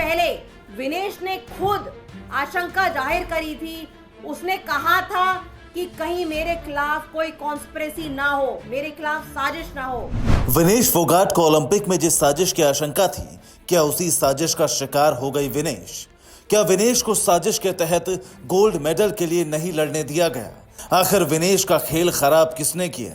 पहले विनेश ने खुद आशंका जाहिर करी थी। उसने कहा था कि कहीं मेरे खिलाफ कोई कॉन्स्पिरेसी ना हो, मेरे खिलाफ साजिश ना हो। विनेश फोगाट को ओलंपिक में जिस साजिश की आशंका थी, क्या उसी साजिश का शिकार हो गई विनेश? क्या विनेश को साजिश के तहत गोल्ड मेडल के लिए नहीं लड़ने दिया गया? आखिर विनेश का खेल खराब किसने किया?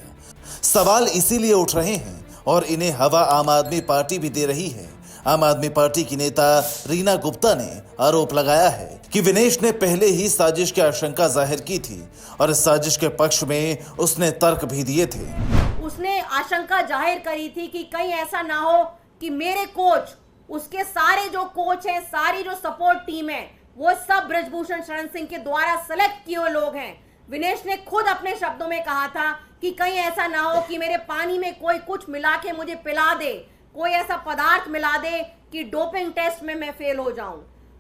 सवाल इसीलिए उठ रहे हैं और इन्हें हवा आम आदमी पार्टी भी दे रही है। आम आदमी पार्टी की नेता रीना गुप्ता ने आरोप लगाया है कि विनेश ने पहले ही साजिश की आशंका जाहिर की थी और इस साजिश के पक्ष में उसने तर्क भी दिए थे। उसने आशंका जाहिर करी थी कि कहीं ऐसा ना हो कि मेरे कोच, उसके सारे जो कोच हैं, सारी जो सपोर्ट टीम है, वो सब ब्रजभूषण शरण सिंह के द्वारा सेलेक्ट किए हुए लोग हैं। विनेश ने खुद अपने शब्दों में कहा था कि कहीं ऐसा ना हो कि मेरे पानी में कोई कुछ मिला के मुझे पिला दे, कोई ऐसा पदार्थ मिला दे कि डोपिंग टेस्ट में मैं फेल हो जाऊं।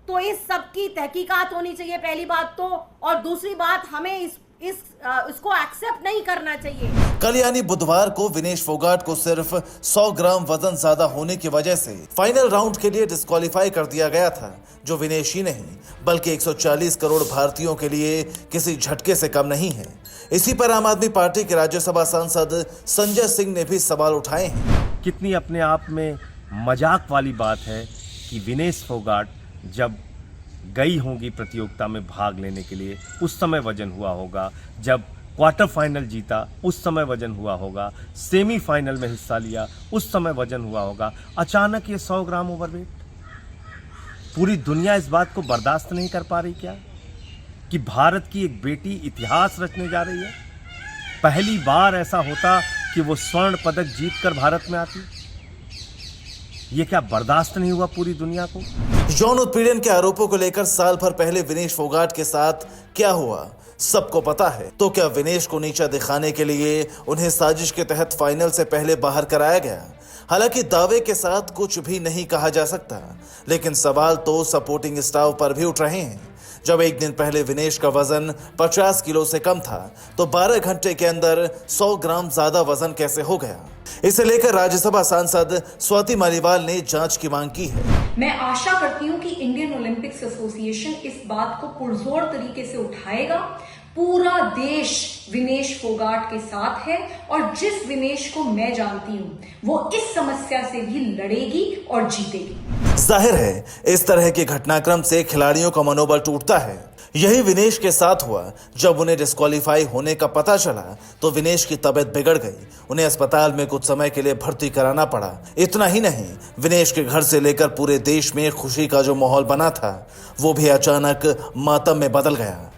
तो इस सब की तहकीकात होनी चाहिए, पहली बात तो, और दूसरी बात हमें इसको एक्सेप्ट नहीं करना चाहिए। कल यानी बुधवार को विनेश फोगाट को सिर्फ 100 ग्राम वजन ज्यादा होने की वजह से फाइनल राउंड के लिए डिस्क्वालीफाई कर दिया गया था, जो विनेश ही नहीं बल्कि 140 करोड़ भारतीयों के लिए किसी झटके से कम नहीं है। इसी पर आम आदमी पार्टी के राज्यसभा सांसद संजय सिंह ने भी सवाल उठाए हैं। कितनी अपने आप में मजाक वाली बात है कि विनेश फोगाट जब गई होंगी प्रतियोगिता में भाग लेने के लिए, उस समय वजन हुआ होगा, जब क्वार्टर फाइनल जीता उस समय वजन हुआ होगा, सेमीफाइनल में हिस्सा लिया उस समय वजन हुआ होगा, अचानक ये 100 ग्राम ओवरवेट। पूरी दुनिया इस बात को बर्दाश्त नहीं कर पा रही क्या कि भारत की एक बेटी इतिहास रचने जा रही है? पहली बार ऐसा होता कि वो स्वर्ण पदक जीतकर भारत में आती। ये क्या बर्दाश्त नहीं हुआ पूरी दुनिया को? यौन उत्पीड़न के आरोपों को लेकर साल भर पहले विनेश फोगाट के साथ क्या हुआ सबको पता है। तो क्या विनेश को नीचा दिखाने के लिए उन्हें साजिश के तहत फाइनल से पहले बाहर कराया गया? हालांकि दावे के साथ कुछ भी नहीं कहा जा सकता, लेकिन सवाल तो सपोर्टिंग स्टाफ पर भी उठ रहे हैं। जब एक दिन पहले विनेश का वजन 50 किलो से कम था, तो 12 घंटे के अंदर 100 ग्राम ज्यादा वजन कैसे हो गया? इसे लेकर राज्यसभा सांसद स्वाति मालीवाल ने जांच की मांग की है। मैं आशा करती हूं कि इंडियन ओलंपिक्स एसोसिएशन इस बात को पुरजोर तरीके से उठाएगा। पूरा देश विनेश फोगाट के साथ है और जिस विनेश को मैं जानती हूं, वो इस समस्या से भी लड़ेगी और जीतेगी। जाहिर है इस तरह के घटनाक्रम से खिलाड़ियों का मनोबल टूटता है। यही विनेश के साथ हुआ। जब उन्हें डिस्क्वालीफाई होने का पता चला तो विनेश की तबीयत बिगड़ गई। उन्हें अस्पताल में कुछ समय के लिए भर्ती कराना पड़ा। इतना ही नहीं, विनेश के घर से लेकर पूरे देश में खुशी का जो माहौल बना था, वो भी अचानक मातम में बदल गया।